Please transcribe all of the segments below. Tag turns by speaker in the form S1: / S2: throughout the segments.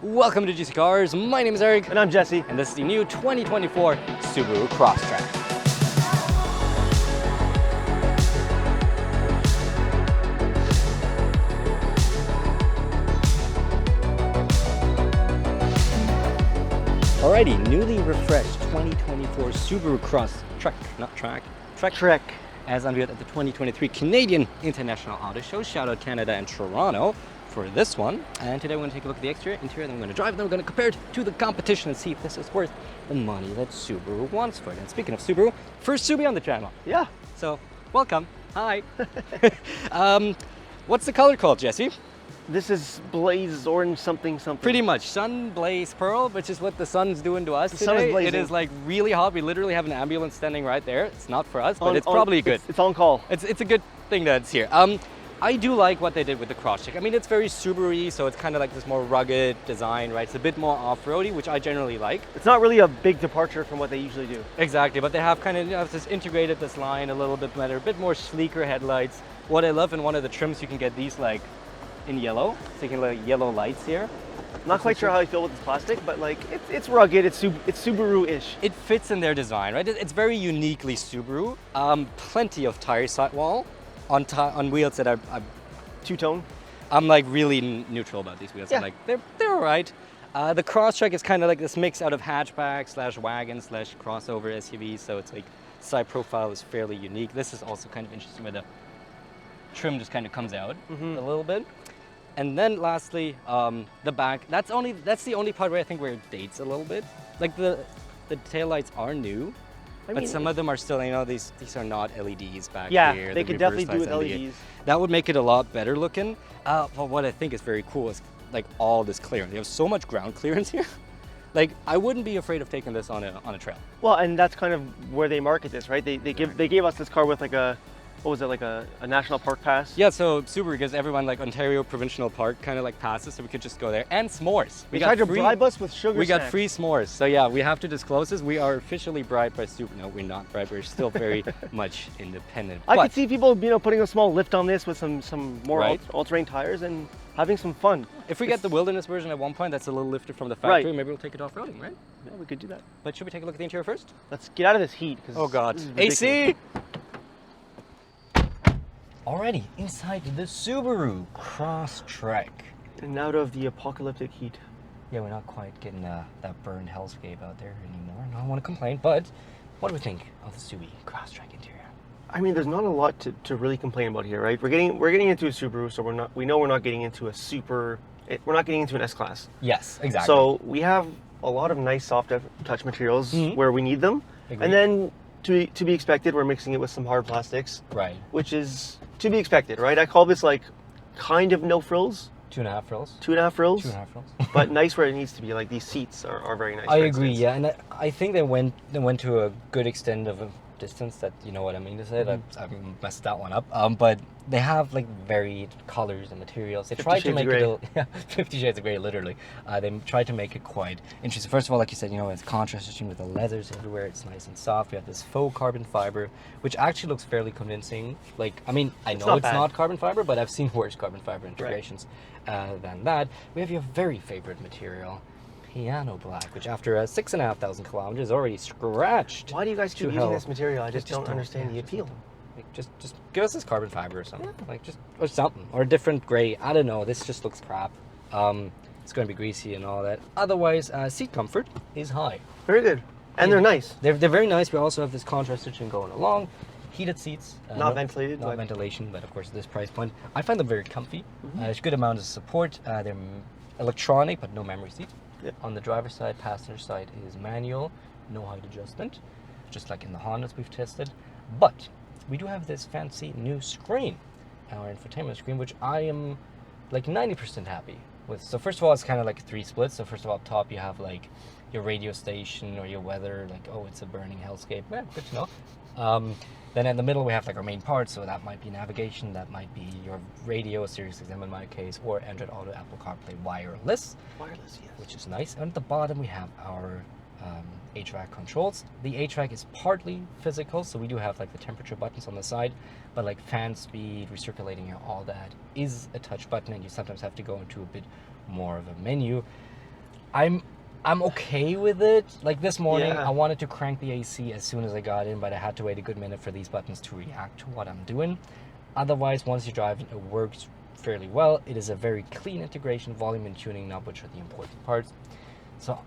S1: Welcome to GC Cars. My name is Eric.
S2: And I'm Jesse.
S1: And this is the new 2024 Subaru Crosstrek. Alrighty, newly refreshed 2024 Subaru Crosstrek, not track,
S2: Trek.
S1: As unveiled at the 2023 Canadian International Auto Show. Shout out Canada and Toronto for this one. And today we're going to take a look at the exterior, interior, then we're going to drive, then we're going to compare it to the competition and see if this is worth the money that Subaru wants for it. And speaking of Subaru, first Subi on the channel.
S2: Yeah.
S1: So, welcome. Hi. What's the color called, Jesse?
S2: This is Blaze Orange something.
S1: Pretty much. Sun Blaze Pearl, which is what the sun's doing to us
S2: the
S1: today.
S2: Sun is blazing.
S1: It is like really hot. We literally have an ambulance standing right there. It's not for us, but it's probably good.
S2: It's on call.
S1: It's a good thing that it's here. I do like what they did with the Crosstrek. I mean, it's very Subaru-y, so it's kind of like this more rugged design, right? It's a bit more off-roady, which I generally like.
S2: It's not really a big departure from what they usually do.
S1: Exactly, but they have kind of just integrated this line a little bit better, a bit more sleeker headlights. What I love in one of the trims, you can get these like in yellow, so you can like yellow lights here.
S2: Not quite sure how I feel with this plastic, but like it's rugged, it's Subaru-ish.
S1: It fits in their design, right? It's very uniquely Subaru. Plenty of tire sidewall on wheels that are
S2: two-tone.
S1: I'm like really neutral about these wheels.
S2: Yeah.
S1: I'm like they're all right. The Crosstrek is kind of like this mix out of hatchback slash wagon slash crossover SUV, so it's like side profile is fairly unique. This is also kind of interesting where the trim just kind of comes out a little bit. And then lastly, the back. That's the only part where I think where it dates a little bit. Like the taillights are new, but some of them are still, these are not LEDs back here.
S2: Yeah, they could definitely do with LEDs.
S1: That would make it a lot better looking. But what I think is very cool is like all this clearance. They have so much ground clearance here. Like I wouldn't be afraid of taking this on a trail.
S2: Well, and that's kind of where they market this, right? They gave us this car with like a, what was it, like a national park pass?
S1: Yeah, so Subaru gives everyone like Ontario Provincial Park kind of like passes, so we could just go there. And s'mores.
S2: We tried to bribe us with sugar
S1: We got
S2: snacks.
S1: free s'mores. So yeah, we have to disclose this. We are officially bribed by Subaru. No, we're not bribed. We're still very much independent.
S2: I could see people, putting a small lift on this with some more
S1: Right.
S2: all-terrain tires and having some fun.
S1: If we get the wilderness version at one point, that's a little lifted from the factory. Maybe we'll take it off-roading, right?
S2: Yeah, we could do that.
S1: But should we take a look at the interior first?
S2: Let's get out of this heat.
S1: Oh God. AC! Already inside the Subaru Crosstrek.
S2: And out of the apocalyptic heat.
S1: Yeah, we're not quite getting that burned hellscape out there anymore. No, I don't want to complain, but what do we think of the Subaru Crosstrek interior?
S2: I mean, there's not a lot to really complain about here, right? We're getting into a Subaru, so we know we're not getting into we're not getting into an S-Class.
S1: Yes, exactly.
S2: So we have a lot of nice soft touch materials where we need them.
S1: Agreed.
S2: And then to be expected, we're mixing it with some hard plastics.
S1: Right.
S2: Which is to be expected, right? I call this like kind of no frills.
S1: 2.5 frills.
S2: 2.5 frills.
S1: 2.5 frills.
S2: But nice where it needs to be. Like these seats are very nice.
S1: I agree, yeah, and I think they went to a good extent of a distance that, you know what I mean to say, I messed that one up. But they have like varied colors and materials. They tried to make it 50 shades of grey, literally. They tried to make it quite interesting. First of all, like you said, it's contrasting with the leathers everywhere. It's nice and soft. We have this faux carbon fiber, which actually looks fairly convincing. Like, I mean, I know it's not carbon fiber, but I've seen worse carbon fiber integrations than that. We have your very favorite material, piano black, which after 6,500 kilometers already scratched.
S2: Why do you guys keep using this material? I just don't understand the appeal.
S1: Like just give us this carbon fiber or something. Or something. Or a different gray. I don't know. This just looks crap. It's going to be greasy and all that. Otherwise, seat comfort is high.
S2: Very good. And they're nice.
S1: They're very nice. We also have this contrast stitching going along. Heated seats.
S2: Not ventilated.
S1: Not ventilation, but of course at this price point. I find them very comfy. There's good amount of support. They're electronic, but no memory seat.
S2: Yep.
S1: On the driver's side, passenger side is manual, no height adjustment, just like in the Hondas we've tested. But we do have this fancy new screen, our infotainment screen, which I am like 90% happy with. So first of all, it's kind of like 3 splits. So first of all, up top you have like your radio station or your weather, like, oh, it's a burning hellscape. Yeah, good to know. Then in the middle we have like our main parts, so that might be navigation, that might be your radio, Sirius XM in my case, or Android Auto, Apple CarPlay wireless.
S2: Wireless, yes.
S1: Which is nice. And at the bottom we have our HVAC controls. The HVAC is partly physical, so we do have like the temperature buttons on the side, but like fan speed, recirculating, all that is a touch button, and you sometimes have to go into a bit more of a menu. I'm okay with it. Like this morning,
S2: Yeah.
S1: I wanted to crank the AC as soon as I got in, but I had to wait a good minute for these buttons to react to what I'm doing. Otherwise, once you're driving, it works fairly well. It is a very clean integration, volume and tuning knob, which are the important parts. So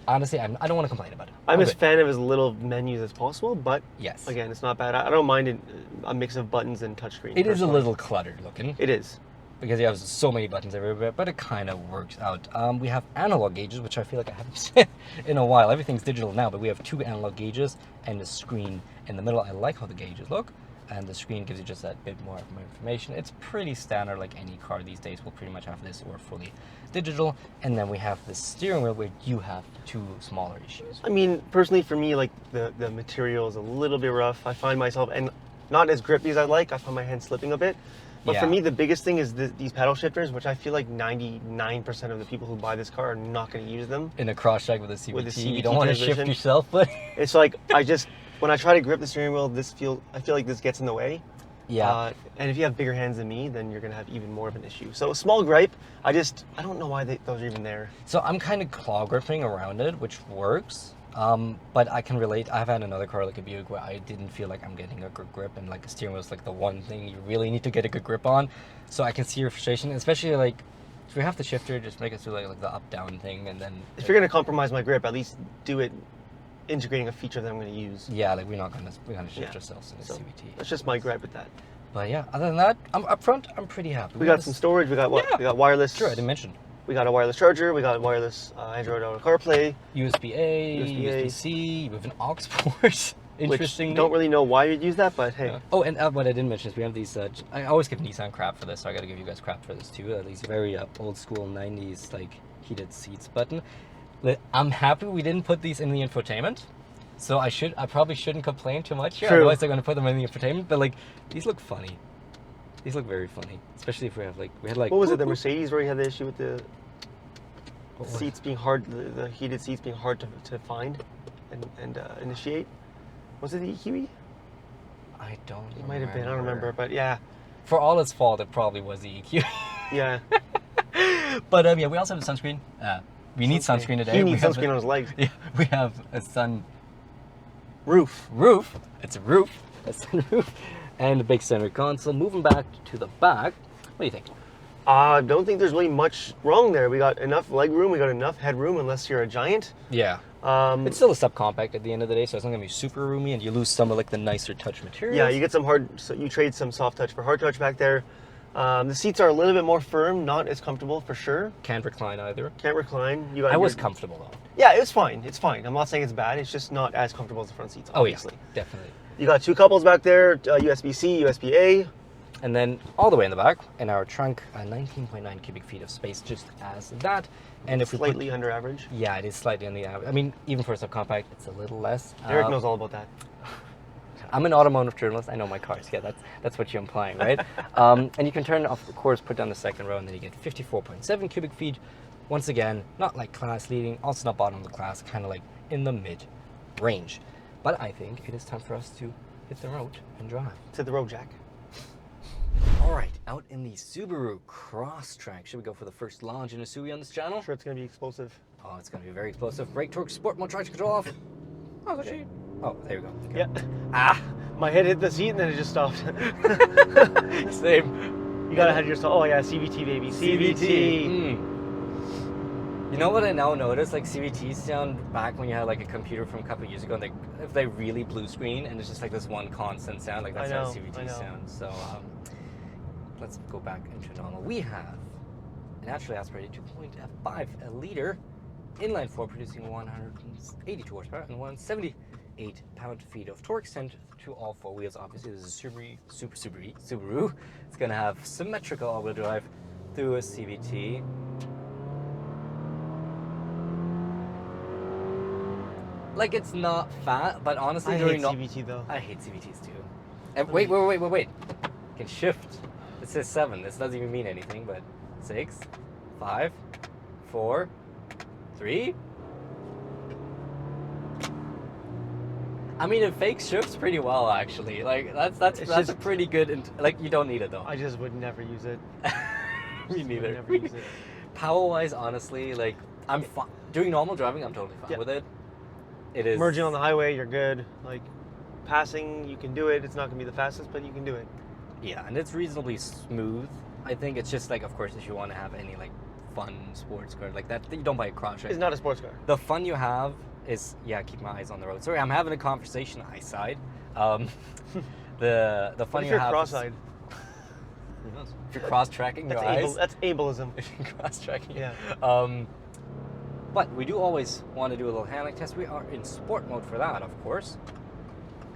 S1: honestly, I don't want to complain about it.
S2: I'm as fan of as little menus as possible, but
S1: yes,
S2: again, it's not bad. I don't mind a mix of buttons and touchscreen.
S1: It is a little cluttered looking.
S2: It is.
S1: Because you have so many buttons everywhere, but it kind of works out. We have analog gauges, which I feel like I haven't seen in a while. Everything's digital now, but we have 2 analog gauges and a screen in the middle. I like how the gauges look, and the screen gives you just that bit more information. It's pretty standard, like any car these days will pretty much have this or fully digital. And then we have the steering wheel where you have 2 smaller issues.
S2: I mean, personally for me, like the material is a little bit rough. I find myself, and not as grippy as I like, I find my hand slipping a bit. But for me, the biggest thing is these paddle shifters, which I feel like 99% of the people who buy this car are not going to use them.
S1: In a Crosstrek with a CVT,
S2: with a CVT
S1: you don't want to shift yourself, but
S2: it's like when I try to grip the steering wheel, I feel like this gets in the way.
S1: Yeah.
S2: And if you have bigger hands than me, then you're going to have even more of an issue. So a small gripe, I don't know why those are even there.
S1: So I'm kind of claw gripping around it, which works. But I can relate. I've had another car like a Buick where I didn't feel like I'm getting a good grip, and like a steering wheel is like the one thing you really need to get a good grip on. So I can see your frustration, especially like if you have the shifter, just make it through like the up down thing, and then
S2: if you're gonna compromise my grip, at least do it integrating a feature that I'm gonna use.
S1: Yeah, like we're gonna shift ourselves in the CVT.
S2: That's just my gripe with that.
S1: But yeah, other than that, I'm up front. I'm pretty happy.
S2: We got some storage. We got what?
S1: Yeah.
S2: We got wireless.
S1: Sure, I didn't mention.
S2: We got a wireless charger. We got wireless Android Auto CarPlay.
S1: USB-A, USB-C with an aux port. Interesting.
S2: Don't really know why you'd use that, but hey.
S1: Oh, and what I didn't mention is we have these. I always give Nissan crap for this, so I got to give you guys crap for this too. These very old school '90s like heated seats button. I'm happy we didn't put these in the infotainment. So I probably shouldn't complain too much here.
S2: True.
S1: Otherwise, they're going to put them in the infotainment. But like, these look funny. These look very funny, especially if we had like.
S2: What was it? The Mercedes where you had the issue with the seats being hard, the heated seats being hard to find and initiate. Was it the EQE?
S1: I don't.
S2: It might have been. I don't remember, but yeah.
S1: For all its fault, it probably was the EQ.
S2: Yeah.
S1: But yeah, we also have a sunscreen. We need sunscreen today.
S2: He needs sunscreen on his legs.
S1: Yeah, we have a sun
S2: roof.
S1: It's a roof. A sunroof. And a big center console. Moving back to the back. What do you think?
S2: I don't think there's really much wrong there. We got enough leg room. We got enough headroom, unless you're a giant.
S1: Yeah. It's still a subcompact at the end of the day, so it's not gonna be super roomy, and you lose some of like the nicer touch materials.
S2: Yeah, you get some so you trade some soft touch for hard touch back there. The seats are a little bit more firm, not as comfortable for sure.
S1: Can't recline either.
S2: Can't recline.
S1: I was comfortable though.
S2: Yeah, it's fine. It's fine. I'm not saying it's bad. It's just not as comfortable as the front seats, obviously.
S1: Oh yeah, definitely.
S2: You got 2 couples back there, USB-C, USB-A.
S1: And then all the way in the back, in our trunk, 19.9 cubic feet of space, just as that. And if we
S2: slightly under average.
S1: Yeah, it is slightly under the average. I mean, even for a subcompact, it's a little less.
S2: Eric knows all about that.
S1: I'm an automotive journalist. I know my cars. Yeah, that's what you're implying, right? And you can turn, of course, put down the second row, and then you get 54.7 cubic feet. Once again, not like class leading, also not bottom of the class, kind of like in the mid range. But I think it is time for us to hit the road and drive.
S2: To the road, Jack.
S1: All right, out in the Subaru Crosstrek. Should we go for the first launch in a Subi on this channel?
S2: Sure, it's going to be explosive.
S1: Oh, it's going to be very explosive. Brake, torque, sport mode, traction control off. Oh, okay. Oh, there we go. Okay.
S2: Yeah. Ah, my head hit the seat and then it just stopped.
S1: Same.
S2: You got to have yourself. Oh yeah, CVT baby. CVT.
S1: You know what I now notice? Like CVTs sound back when you had like a computer from a couple of years ago, and if they really blue screen and it's just like this one constant sound, like that's how CVT sounds. So let's go back into normal. We have a naturally aspirated 2.5 liter inline 4 producing 182 horsepower and 178 pound-feet of torque sent to all 4 wheels. Obviously, this is a Subaru. It's going to have symmetrical all-wheel drive through a CVT. Like, it's not fat, but honestly,
S2: I hate CVT though.
S1: I hate CVTs too. And wait. You can shift. It says 7. This doesn't even mean anything, but 6, 5, 4, 3. I mean, it fake shifts pretty well, actually. Like, that's a pretty good. Like, you don't need it though.
S2: I just would never use it.
S1: Me neither.
S2: Never use it.
S1: Power-wise, honestly, like, I'm fine. Doing normal driving, I'm totally fine with it. It is...
S2: Merging on the highway, you're good. Like, passing, you can do it. It's not going to be the fastest, but you can do it.
S1: Yeah, and it's reasonably smooth. I think it's just like, of course, if you want to have any like fun sports car like that, you don't buy a Crosstrek.
S2: It's not a sports car.
S1: The fun you have is, keep my eyes on the road. Sorry, I'm having a conversation EyeSight. The fun you have.
S2: Cross-eyed?
S1: Who knows? If you're cross-tracking your eyes.
S2: That's ableism.
S1: If you're cross-tracking.
S2: Yeah.
S1: But we do always want to do a little handling test. We are in sport mode for that, of course.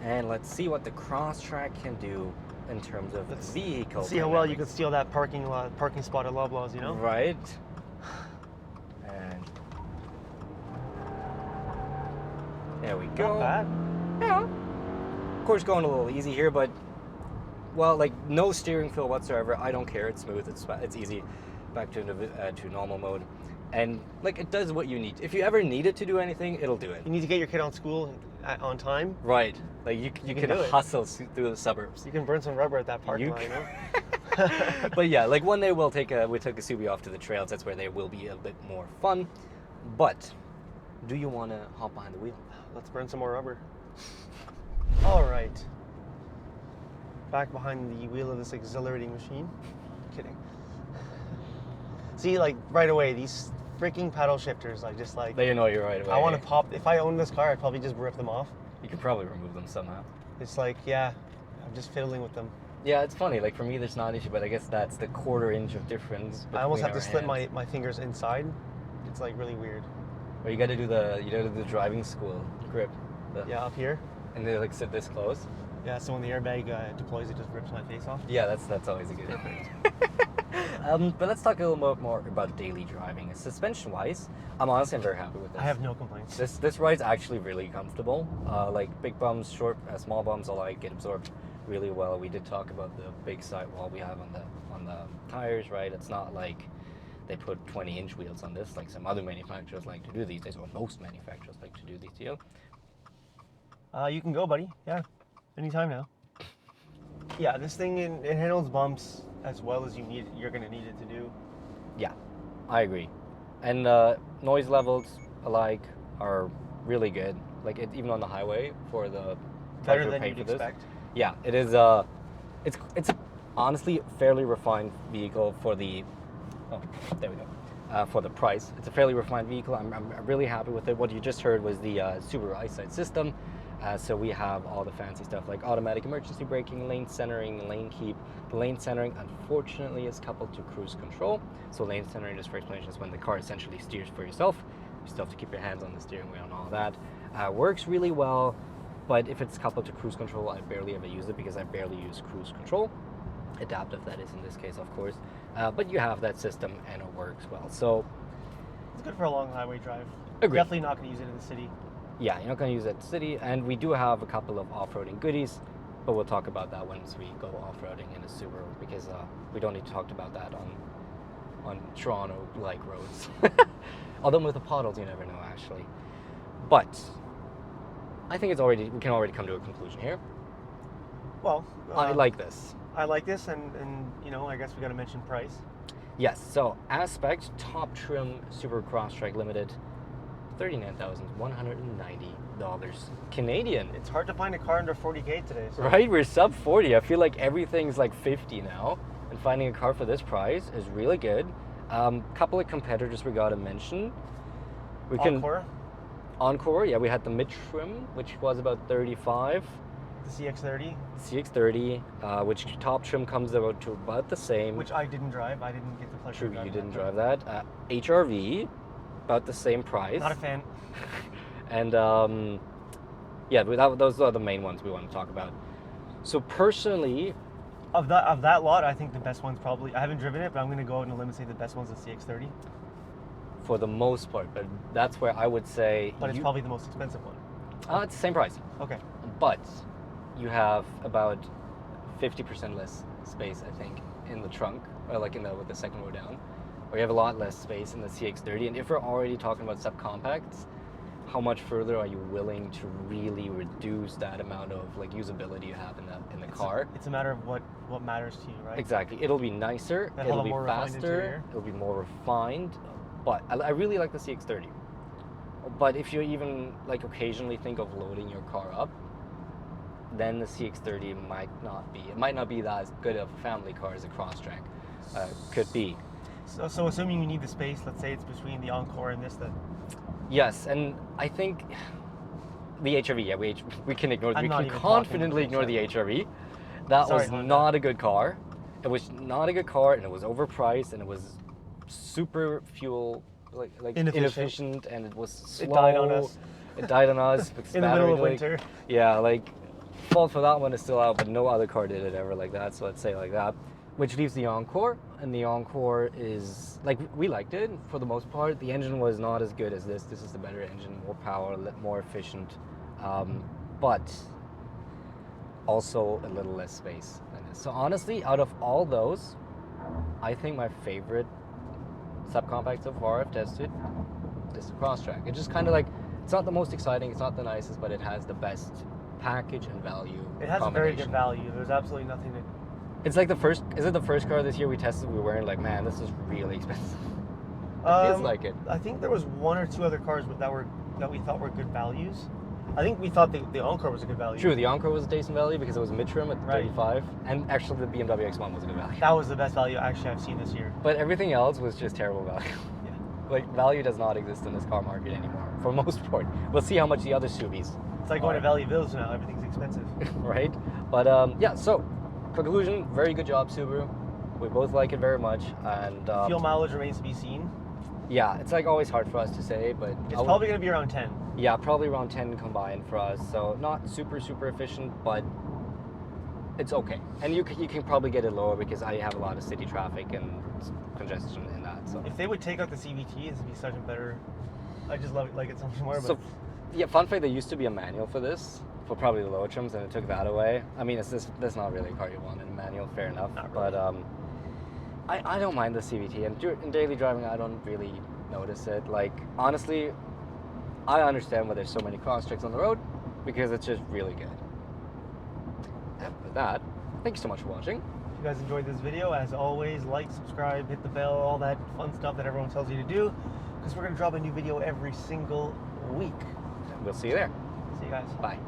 S1: And let's see what the Crosstrek can do in terms of vehicle.
S2: See how well you can steal that parking spot at Loblaws, you know?
S1: Right. And there we go.
S2: Not bad.
S1: Yeah. Of course, going a little easy here, but well, like no steering feel whatsoever. I don't care. It's smooth. It's easy. Back to normal mode. And like it does what you need. If you ever need it to do anything, it'll do it.
S2: You need to get your kid on school on time.
S1: Right. Like you can hustle through the suburbs.
S2: You can burn some rubber at that parking lot, you know?
S1: But yeah, like one day we took a Subi off to the trails. That's where they will be a bit more fun. But do you want to hop behind the wheel?
S2: Let's burn some more rubber. All right. Back behind the wheel of this exhilarating machine. Kidding. See, like right away, these freaking paddle shifters, like just like
S1: they annoy you right away.
S2: I want to pop. If I owned this car, I'd probably just rip them off.
S1: You could probably remove them somehow.
S2: It's like, yeah, I'm just fiddling with them.
S1: Yeah, it's funny. Like for me, there's not an issue, but I guess that's the quarter inch of difference.
S2: I almost have to slip my fingers inside. It's like really weird.
S1: Or you got to do the driving school grip.
S2: Yeah, up here.
S1: And they like sit this close.
S2: Yeah, so when the airbag deploys, it just rips my face off.
S1: Yeah, that's always a good thing. But let's talk a little bit more about daily driving. Suspension-wise, I'm very happy with this.
S2: I have no complaints.
S1: This ride's actually really comfortable. Like big bumps, small bumps alike get absorbed really well. We did talk about the big sidewall we have on the tires, right? It's not like they put 20-inch wheels on this like some other manufacturers like to do these days, or most manufacturers like to do these days.
S2: You can go, buddy. Yeah, anytime now. Yeah, this thing it handles bumps as well as you're going to need it to do.
S1: Yeah, I agree. And noise levels alike are really good. Like even on the highway for the
S2: better than you'd expect.
S1: Yeah, it is. It's honestly a fairly refined vehicle for the. Oh, there we go. For the price, it's a fairly refined vehicle. I'm really happy with it. What you just heard was the Subaru EyeSight system. So we have all the fancy stuff like automatic emergency braking, lane centering, lane keep. The lane centering, unfortunately, is coupled to cruise control. So lane centering, just for explanation, is when the car essentially steers for yourself. You still have to keep your hands on the steering wheel and all that. Works really well, but if it's coupled to cruise control, I barely ever use it because I barely use cruise control. Adaptive, that is in this case, of course. But you have that system and it works well. So
S2: it's good for a long highway drive.
S1: Agreed.
S2: Definitely not going to use it in the city.
S1: Yeah, you're not going to use it in the city, and we do have a couple of off-roading goodies, but we'll talk about that once we go off-roading in a Subaru, because we don't need to talk about that on Toronto-like roads. Although with the potholes, you never know, actually. But I think we can already come to a conclusion here.
S2: Well,
S1: I like this.
S2: I like this, and you know, I guess we got to mention price.
S1: Yes, so aspect, top trim, Subaru Crosstrek Limited, $39,190 Canadian.
S2: It's hard to find a car under 40K today. So.
S1: Right, we're sub 40. I feel like everything's like 50 now, and finding a car for this price is really good. Couple of competitors we gotta mention. Encore, yeah, we had the mid trim, which was about 35.
S2: The CX-30.
S1: CX-30, which top trim comes out to about the same.
S2: Which I didn't drive. I didn't get the pleasure of driving.
S1: True, you didn't drive that. HRV. About the same price.
S2: Not a fan.
S1: And yeah, those are the main ones we want to talk about. So personally,
S2: of that lot, I think the best one's probably, I haven't driven it, but I'm going to go out on a limb and say the best one's the CX-30.
S1: For the most part, but that's where I would say.
S2: But it's probably the most expensive one.
S1: It's the same price.
S2: Okay.
S1: But you have about 50% less space, I think, in the trunk, or like with the second row down. Or you have a lot less space in the CX-30, and if we're already talking about subcompacts, how much further are you willing to really reduce that amount of like usability you have in the car?
S2: It's a matter of what matters to you, right?
S1: Exactly. It'll be nicer. It'll be faster. It'll be more refined. but I really like the CX-30. But if you even like occasionally think of loading your car up, then the CX-30 might not be that as good of a family car as a Crosstrek could be.
S2: So assuming you need the space, let's say it's between the Encore and this, then.
S1: Yes, and I think the HRV. Yeah, we can ignore. We can confidently ignore the HRV. That was not a good car. It was not a good car, and it was overpriced, and it was super fuel like inefficient, and it was slow. It died on us. It died on us
S2: in the middle of winter.
S1: Yeah, like fault for that one is still out, but no other car did it ever like that. So let's say like that. Which leaves the Encore, and the Encore is like we liked it for the most part. The engine was not as good as this. This is the better engine, more power, more efficient, but also a little less space than this. So honestly, out of all those, I think my favorite subcompact so far I've tested is the Crosstrek. It's just kind of like, it's not the most exciting, it's not the nicest, but it has the best package and value.
S2: It has a very good value. There's absolutely nothing to...
S1: It's like the first car this year we tested, we weren't like, man, this is really expensive. It feels like it.
S2: I think there was one or two other cars that we thought were good values. I think we thought the Encore was a good value.
S1: True, the Encore was a decent value because it was mid-trim at 35, and actually the BMW X1 was a good value.
S2: That was the best value actually I've seen this year.
S1: But everything else was just terrible value.
S2: Yeah.
S1: Like, value does not exist in this car market anymore, for the most part. We'll see how much the other Subis
S2: It's like going to Valley Village now, everything's expensive.
S1: Right? But yeah, so, conclusion, very good job, Subaru. We both like it very much, and...
S2: fuel mileage remains to be seen.
S1: Yeah, it's like always hard for us to say, but...
S2: It's probably going to be around 10.
S1: Yeah, probably around 10 combined for us, so not super efficient, but it's okay. And you can probably get it lower because I have a lot of city traffic and congestion in that. So
S2: if they would take out the CVT, it'd be such a better... I just like it so much more.
S1: So, yeah, fun fact, there used to be a manual for this, for probably the lower trims, and it took that away. I mean, that's not really a car you want in a manual, fair enough.
S2: Not really.
S1: But I don't mind the CVT, and in daily driving, I don't really notice it. Like, honestly, I understand why there's so many Crosstreks on the road, because it's just really good. And with that, thank you so much for watching.
S2: If you guys enjoyed this video, as always, like, subscribe, hit the bell, all that fun stuff that everyone tells you to do, because we're going to drop a new video every single week.
S1: And we'll see you there.
S2: See you guys.
S1: Bye.